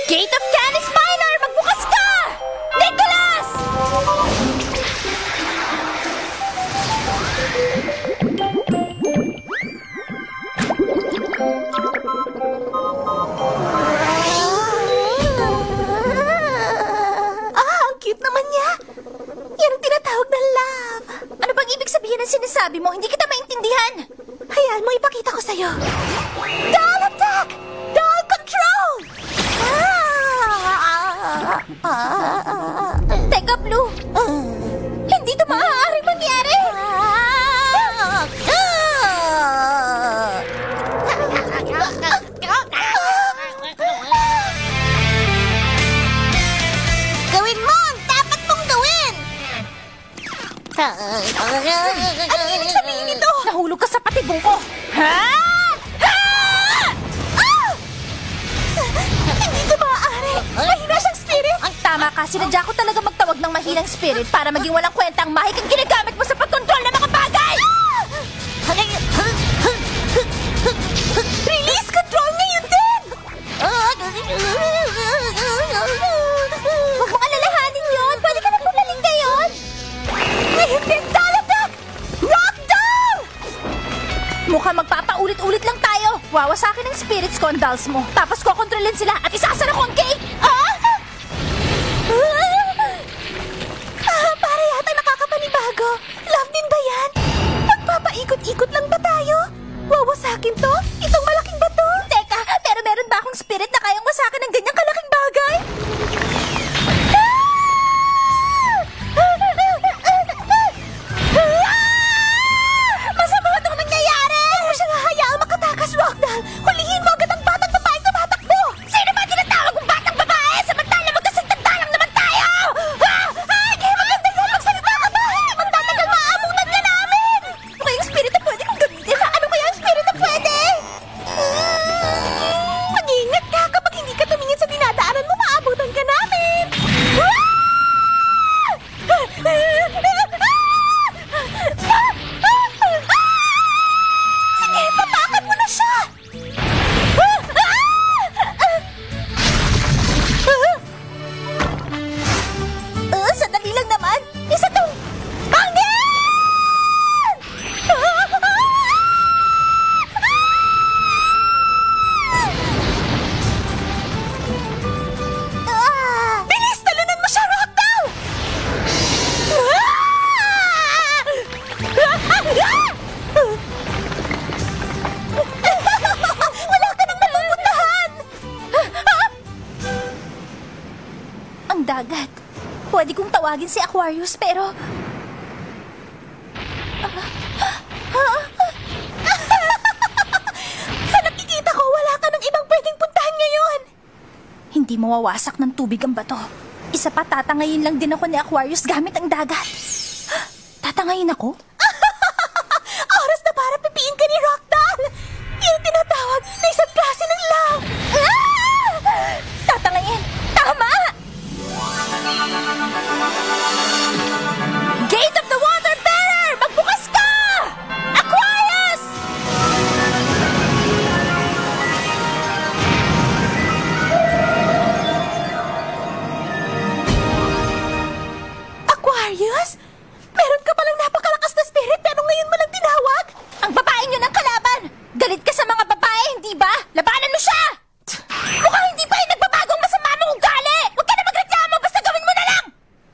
Gate of Canis Minor! Magbukas ka! Nicholas! Ang cute naman niya. Yan ang tinatawag na love. Ano bang ibig sabihin ng sinasabi mo? Hindi kita maintindihan. Hayaan mo, ipakita ko sa'yo. Doll attack! Doll control! Teka, Blue. Hindi ito maaaring mangyari. Gawin mo! Dapat mong gawin! Ano ibig sabihin nito? Nahulog ka sa patibong ko. Ha? Hindi ito maaari! Mahina siyang spirit! Ang tama ka, sinadya ko talaga magtawag ng mahinang spirit para maging walang kwenta ang mahik ang ginagamit mo sa pagkontrol ng mga bagay! Release control ngayon din! Huwag mong alalahanin yun! Pwede ka na pumaling ngayon! Ngayon din, doll attack! Rock doll! Mukhang magpapaulit-ulit lang tayo. Wawasakin ng spirits ko ang dolls mo. Tapos kokontrolin sila at isasara ko ang gate! Para yata nakakapanibago. Love din ba yan? Magpapaikot-ikot lang ba tayo? Wawasakin to? Itong malaking bato? Teka, pero meron ba akong spirit na kayang wasakin ng ganyang kalaking bagay? Masama itong nangyayari! Huwag mo siyang hahayaang makatakas, Rockdoll! Hulihin mo agad ang batang babaeng tumatakbo! Sino ba tinatawag kong batang babae? Samantala magkasagtanda lang naman tayo! Kaya maganda yan! Magsalita ka ba? Hindi magtatagal maabutan ka namin! Ano kayang spirit na pwede kong gamitin? Ano kaya ang spirit na pwede? Mag-iingat ka kapag hindi ka tumingin sa dinadaanan mo, maabutan ka namin! Sige, papakan mo na siya! Sandali lang naman! Isa tong... Hangin! Bilis! Talunan mo siya, Rockdoll! Wala ka nang mapupuntahan! Ang dagat. Pwede kong tawagin si Aquarius pero... Sa nakikita ko, wala ka nang ibang pwedeng puntahan ngayon! Hindi mawawasak ng tubig ang bato. Isa pa, tatangayin lang din ako ni Aquarius gamit ang dagat. Tatangayin ako? Oras na para pipiin ka ni Rockdoll! Yung tinatawag na isang klase ng love! Tatangayin! Tama! Gate of the Water Bearer! Magbukas ka! Aquarius! Aquarius? Meron ka palang napakalakas na spirit pero ngayon mo lang tinawag? Ang babaeng yun ang kalaban! Galit ka sa mga babae, hindi ba? Labanan mo siya! Mukhang hindi pa yung nagbabagong masama mong ugali! Huwag ka na magreklamo, basta gawin mo na lang!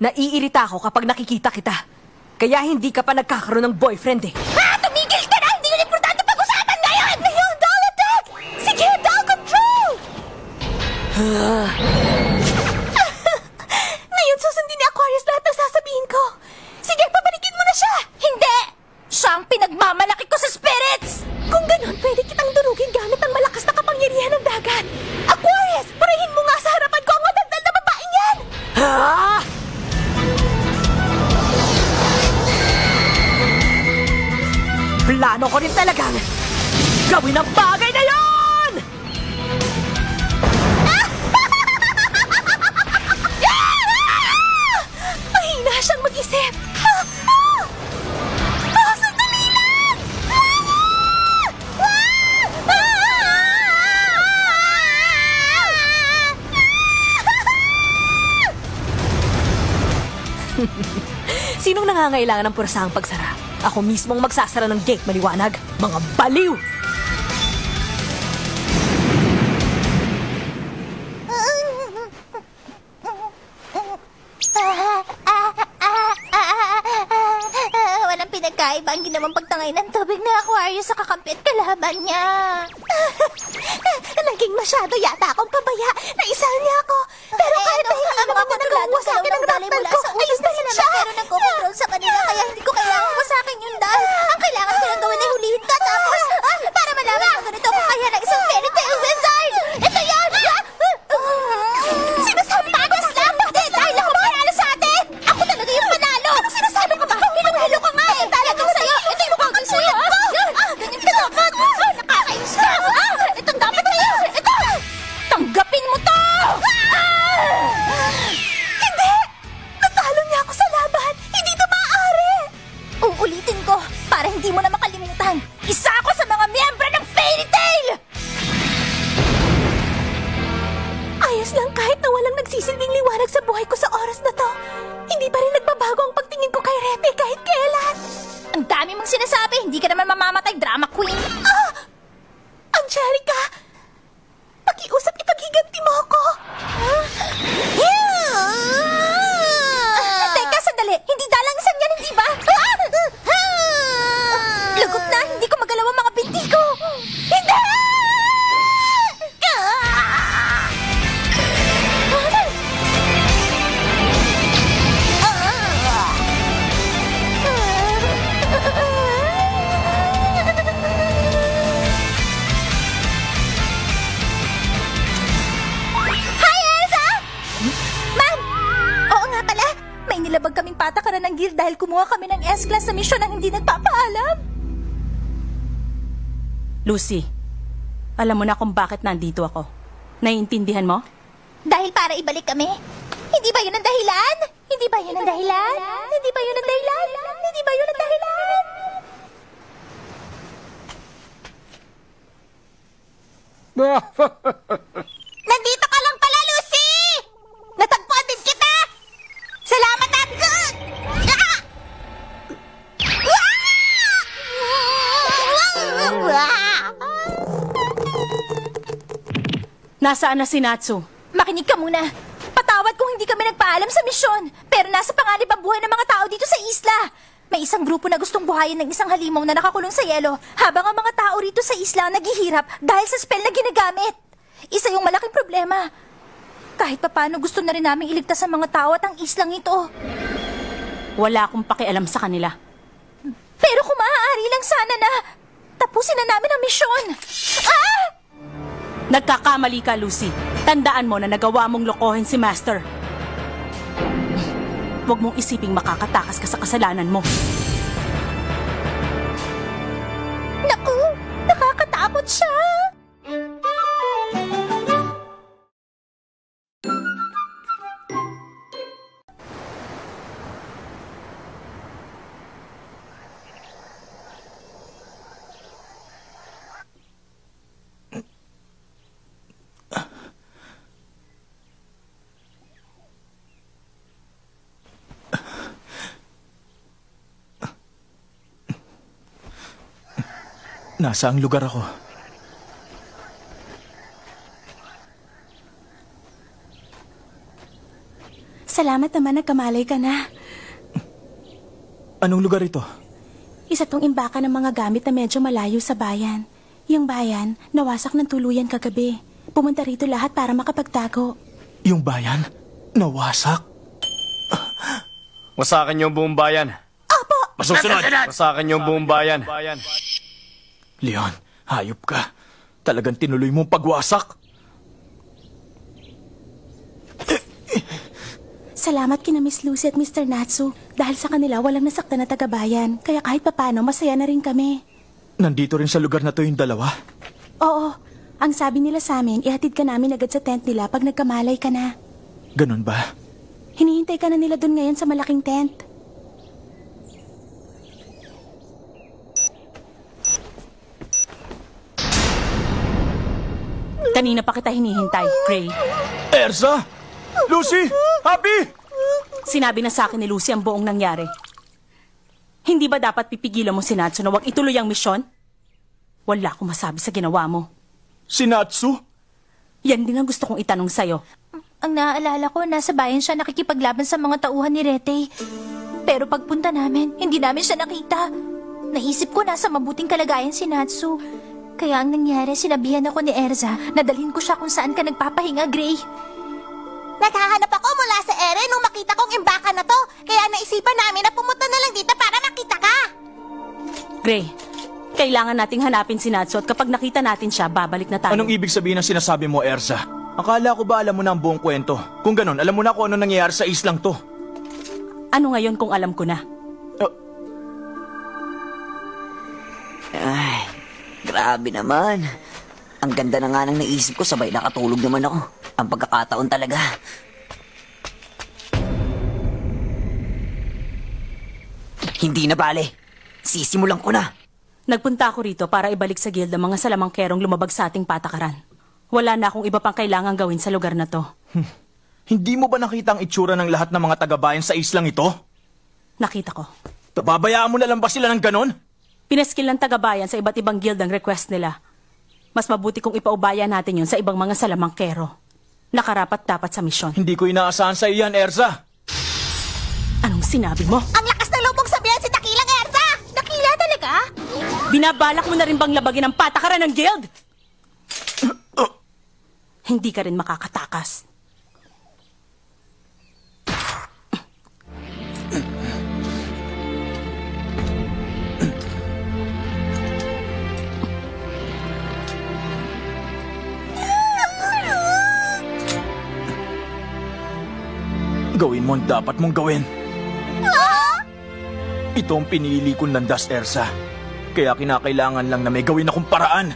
Naiirita ako kapag nakikita kita. Kaya hindi ka pa nagkakaroon ng boyfriend eh. Tumigil ka na! Hindi yun importante pag-usapan ngayon! Ngayon, doll attack! Sige, doll control! Ngayon susundin ni Aquarius lahat ng sasabihin ko. Sige, pabalikin mo na siya! Hindi! Siya ang pinagmamalaki ko sa spirits! Kung ganun, pwede kitang durugin gamit ang malakas na kapangyarihan ng dagat. Aquarius, purihin mo nga sa harapan ko ang madaldal na babaeng yan! Ha? Plano ko rin talagang gawin ang bagay na yon! Mahina siyang mag-isip. Sandali lang! Sinong nangangailangan ng pursahang pagsara? Ako mismong magsasara ng gate, maliwanag. Mga baliw! Walang pinagkaiba ang ginawang pagtangay ng tubig na Aquarius sa kakampi at kalaban niya. Naging masyado yata akong pabaya. Naisahan niya ako. Pero kahit na hindi naman niya nagawa sa akin ang raktal ko, ayos na rin siya. Pero nagkocontrol sa kanila kaya hindi ko kailangan wasakin yung dahil. Ang kailangan ko lang gawin ay hulihin ka tapos para malaman ko ganito kung kaya ng isang fairy tale wizard. Ito yan! Sinasabi ko ba sila? Hindi, dahil ako panalo sa atin! Ako talaga yung panalo! Ano sinasabi ko ba? Hilo-hilo ka nga eh! Talagang sa'yo! Ito yung mukhang gusto ko! Ganyan ka dapat! Nakakayos ka! Ito dapat sa'yo! Ito! Tanggapin mo to! Hindi! Natalo niya ako sa laban. Hindi ito maaari. Uulitin ko para hindi mo na makalimutan. Isa ako sa mga miyembro ng Fairy Tail! Ayos lang kahit na walang nagsisilbing liwanag sa buhay ko sa oras na to. Hindi pa rin nagbabago ang pagtingin ko kay Rete kahit kailan. Ang dami mong sinasabi, hindi ka naman mamamatay, drama queen. Angelica! Pakiusap, ipaghiganti mo ako. Teka, sandali. Hindi dalangisan yan, hindi ba? Lagot na, hindi ko magalaw ang mga binti ko. Hindi! Hi, Elsa! Ma'am! Oo nga pala, may nilabag kaming patakaran ng gear dahil kumuha kami ng S-Class sa misyon ng hindi nagpapaalam. Lucy, alam mo na kung bakit nandito ako. Naiintindihan mo? Dahil para ibalik kami? Hindi ba yun ang dahilan? Hindi ba yun ang dahilan? Hindi ba yun ang dahilan? Hindi ba yun ang dahilan? Nandito ka lang pala, Lucy! Natagpuan din kita! Salamat at good! Nasaan na si Natsu? Makinig ka muna. Patawad kung hindi kami nagpaalam sa misyon. Pero nasa panganib ang buhay ng mga tao dito sa isla. May isang grupo na gustong buhayin ng isang halimaw na nakakulong sa yelo habang ang mga tao rito sa isla naghihirap dahil sa spell na ginagamit. Isa yung malaking problema. Kahit papano gusto na rin namin iligtas ang mga tao at ang islang ito. Wala akong pakialam sa kanila. Pero kung maaari lang sana na tapusin na namin ang misyon. Ah! Nagkakamali ka, Lucy. Tandaan mo na nagawa mong lokohin si Master. Huwag mong isiping makakatakas ka sa kasalanan mo. Naku! Nakakatakot siya! Nasa ang lugar ako? Salamat naman nagkamalay ka na. Anong lugar ito? Isa tong imbakan ng mga gamit na medyo malayo sa bayan. Yung bayan, nawasak ng tuluyan kagabi. Pumunta rito lahat para makapagtago. Yung bayan? Nawasak? Wasakin yung buong bayan. Opo! Masusunod! Wasakin yung buong bayan. Leon, hayop ka. Talagang tinuloy mong pagwasak. Salamat kina Miss Lucy at Mr. Natsu. Dahil sa kanila walang nasaktan na taga-bayan. Kaya kahit papano, masaya na rin kami. Nandito rin sa lugar na to yung dalawa? Oo. Ang sabi nila sa amin, ihatid ka namin agad sa tent nila pag nagkamalay ka na. Ganun ba? Hinihintay ka na nila dun ngayon sa malaking tent. Kanina pa kita hinihintay, Gray. Ersa? Lucy? Happy? Sinabi na sa akin ni Lucy ang buong nangyari. Hindi ba dapat pipigilan mo si Natsu na huwag ituloy ang misyon? Wala akong masabi sa ginawa mo. Si Natsu? Yan din ang gusto kong itanong sa'yo. Ang naaalala ko, nasa bayan siya nakikipaglaban sa mga tauhan ni Rete. Pero pagpunta namin, hindi namin siya nakita. Naisip ko nasa mabuting kalagayan si Natsu. Kaya ang nangyari, sinabihan ako ni Erza na dalhin ko siya kung saan ka nagpapahinga, Gray. Naghahanap ako mula sa ere nung makita kong imbaka na to. Kaya naisipan namin na pumunta na lang dito para makita ka. Gray, kailangan nating hanapin si Natsu at kapag nakita natin siya, babalik na tayo. Anong ibig sabihin ng sinasabi mo, Erza? Akala ko ba alam mo na ang buong kwento? Kung ganun, alam mo na kung ano nangyayari sa islang to. Ano ngayon kung alam ko na? Ay, grabe naman. Ang ganda na nga ng naisip ko, sabay nakatulog naman ako. Ang pagkakataon talaga. Hindi na bale. Sisimulan ko na. Nagpunta ako rito para ibalik sa guild ang mga salamangkerong lumabag sa ating patakaran. Wala na akong iba pang kailangang gawin sa lugar na to. Hindi mo ba nakita ang itsura ng lahat ng mga taga-bayan sa islang ito? Nakita ko. Babayaan mo na lang ba sila ng ganon? Pinaskil ng tagabayan sa iba't ibang guild ang request nila. Mas mabuti kung ipaubaya natin yun sa ibang mga salamangkero. Nakarapat-dapat sa misyon. Hindi ko inaasahan sa iyan, Erza. Anong sinabi mo? Ang lakas ng lubog sabihan si Dakilang Erza! Dakila talaga? Binabalak mo na rin bang labagin ang patakaran ng guild? Hindi ka rin makakatakas. Gawin mo ang dapat mong gawin. Ito ang pinili kong landas, Erza. Kaya kinakailangan lang na may gawin akong paraan.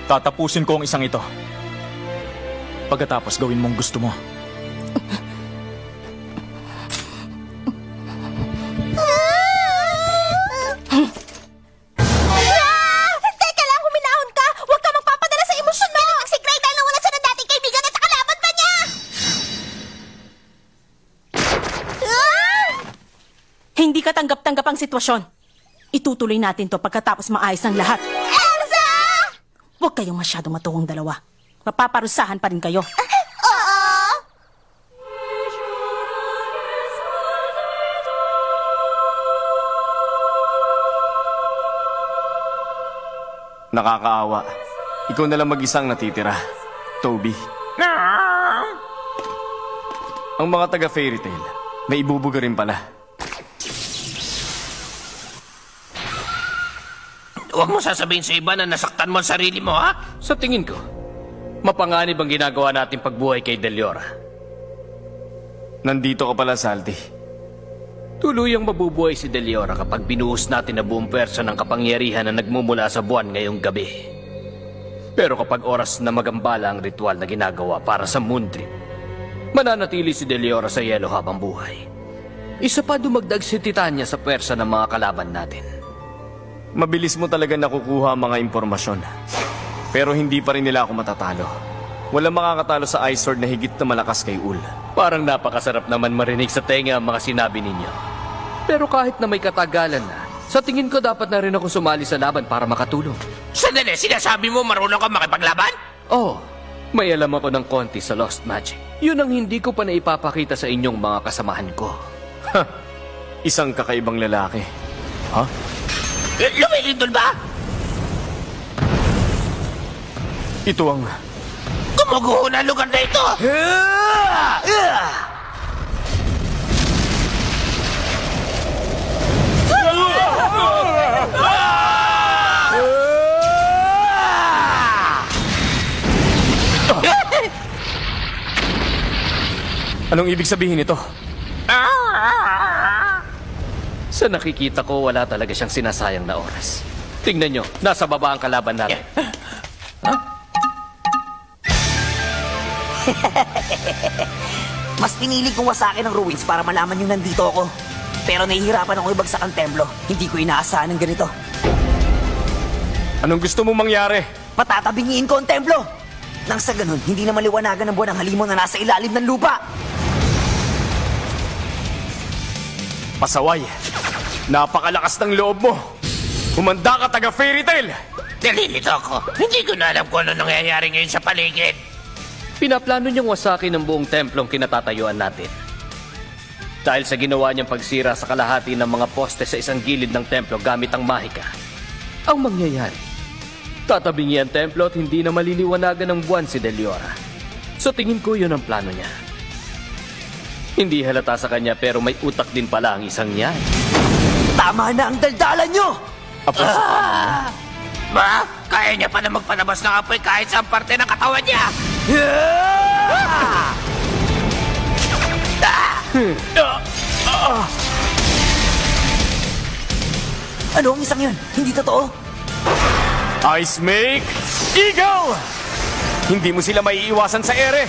Tatapusin ko ang isang ito. Pagkatapos gawin mong gusto mo. Teka lang, huminahon ka! Huwag ka magpapadala sa emosyon mo! Si Gray dahil nawala siya ng dating kaibigan at nakalaban pa niya! Hindi ka tanggap-tanggap ang sitwasyon. Itutuloy natin to pagkatapos maayos ang lahat. Erza! Huwag kayong masyadong matuwang dalawa. Mapaparusahan pa rin kayo. Oo! Nakakaawa. Ikaw na lang mag-isang natitira, Toby. Ang mga taga-fairy tale, may ibubuga rin pala. Huwag mo sasabihin sa iba na nasaktan mo ang sarili mo, ha? Sa tingin ko, mapanganib ang ginagawa natin pagbuhay kay Deliora. Nandito ka pala, Salty. Tuluyang mabubuhay si Deliora kapag binuhos natin na buong pwersa ng kapangyarihan na nagmumula sa buwan ngayong gabi. Pero kapag oras na magambala ang ritual na ginagawa para sa Moondrip, mananatili si Deliora sa yelo habang buhay. Isa pa dumagdag si Titania sa pwersa ng mga kalaban natin. Mabilis mo talaga nakukuha ang mga impormasyon. Pero hindi pa rin nila ako matatalo. Walang makakatalo sa Ice Sword na higit na malakas kay Ul. Parang napakasarap naman marinig sa tenga ang mga sinabi ninyo. Pero kahit na may katagalan na, sa tingin ko dapat na rin ako sumali sa laban para makatulong. Sandali, sinasabi mo marunong ka makipaglaban? Oo, may alam ako ng konti sa Lost Magic. Yun ang hindi ko pa naipapakita sa inyong mga kasamahan ko. Ha! Isang kakaibang lalaki. Ha? Lumilindol ba? Ito ang... Gumuguho na lugar na ito! Anong ibig sabihin nito? Sa nakikita ko, wala talaga siyang sinasayang na oras. Tingnan nyo, nasa baba ang kalaban natin. Mas pinili kong wasakin ang ruins para malaman yung nandito ako. Pero nahihirapan ako ibagsak ang templo. Hindi ko inaasahan ng ganito. Anong gusto mong mangyari? Patatabingiin ko ang templo! Nang sa ganun, hindi na maliwanagan ng buwan ang halimaw na nasa ilalim ng lupa. Pasaway, napakalakas ng loob mo. Humanda ka, taga Fairy Tail! Nalilito ako. Hindi ko na alam kung ano nangyayari ngayon sa paligid. Pinaplano niyang wasakin ang buong templong kinatatayuan natin. Dahil sa ginawa niyang pagsira sa kalahati ng mga poste sa isang gilid ng templo gamit ang mahika. Ang mangyayari, tatabingi ang templo at hindi na maliliwanagan ng buwan si Deliora. So tingin ko yun ang plano niya. Hindi halata sa kanya pero may utak din pala ang isang niya. Tama na ang daldalan niyo! Ma, kaya niya pa na magpalabas ng apoy kahit sa parte ng katawan niya! Ano ang isang yun? Hindi totoo? Ice Make Eagle! Hindi mo sila maiiwasan sa ere.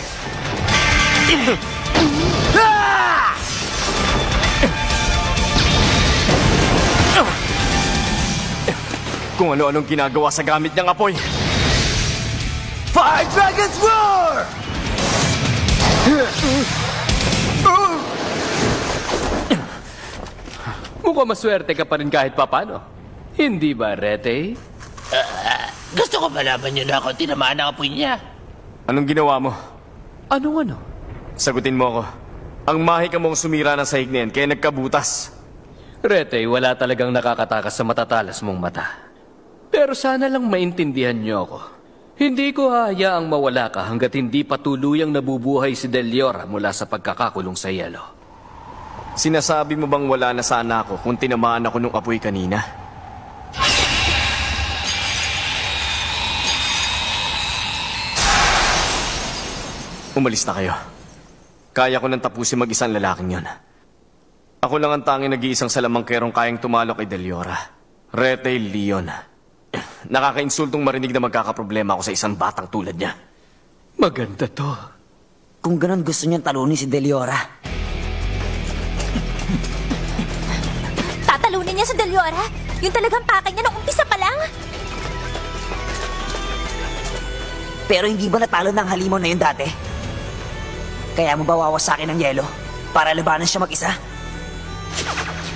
Kung ano-anong ginagawa sa gamit niyang apoy. Fire Dragon's Roar! Mukhang maswerte ka pa rin kahit papano. Hindi ba, Rete? Gusto ko malaman niyo na ako tinamaan ang apoy niya. Anong ginawa mo? Ano? Sagutin mo ako. Ang mahika mong sumira ng sahig na yan, kaya nagkabutas. Rete, wala talagang nakakatakas sa matatalas mong mata. Pero sana lang maintindihan niyo ako. Hindi ko hahayaang mawala ka hanggat hindi pa tuluyang nabubuhay si Deliora mula sa pagkakakulong sa yelo. Sinasabi mo bang wala na sana ako kung tinamaan ako nung apoy kanina? Umalis na kayo. Kaya ko nang tapusin mag-isang lalaking yon. Ako lang ang tanging nag-iisang salamangkerong kayang tumalo kay Deliora. Rete Leon. Nakakainsultong marinig na magkakaproblema ako sa isang batang tulad niya. Maganda to. Kung ganon gusto niyang talunin si Deliora. Tatalunin niya si Deliora? Yung talagang pakay niya nung umpisa pa lang? Pero hindi ba natalo ng halimaw na yun dati? Kaya mo ba wawasakin ng yelo para labanan siya mag-isa?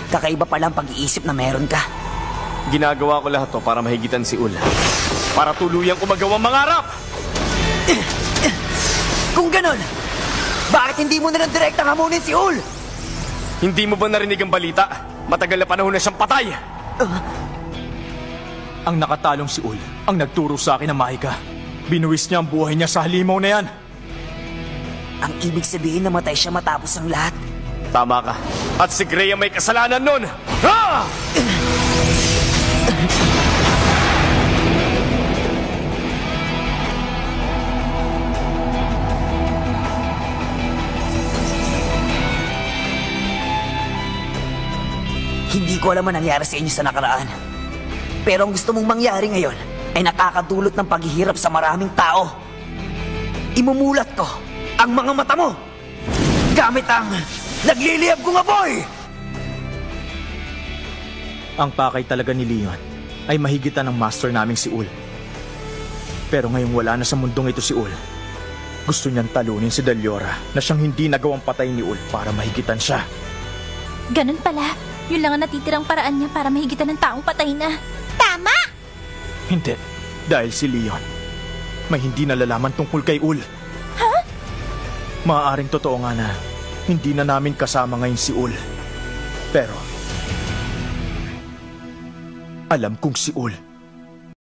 Kakaiba pala ang pag-iisip na meron ka. Ginagawa ko lahat to para mahigitan si Ul. Para tuluyang umagawang mangarap! Kung ganon, bakit hindi mo na lang direktang hamunin si Ul? Hindi mo ba narinig ang balita? Matagal na panahon na siyang patay! Ang nakatalong si Ul ang nagturo sa akin ng mahika. Binuwis niya ang buhay niya sa halimaw na yan. Ang ibig sabihin namatay siya matapos ang lahat. Tama ka. At si Greya may kasalanan nun! Ha! Hindi ko alam ang nangyari sa inyo sa nakaraan. Pero ang gusto mong mangyari ngayon ay nakakadulot ng paghihirap sa maraming tao. Imumulat ko ang mga mata mo gamit ang nagliliyab kong apoy! Ang pakay talaga ni Leon ay mahigitan ng master naming si Ul. Pero ngayong wala na sa mundong ito si Ul, gusto niyang talunin si Deliora na siyang hindi nagawang patay ni Ul para mahigitan siya. Ganun pala. Yun lang ang natitirang paraan niya para mahigitan ng taong patay na. Tama! Hindi. Dahil si Leon may hindi nalalaman tungkol kay Ul. Ha? Maaaring totoo nga na hindi na namin kasama ngayon si Ul. Pero alam kong si Ul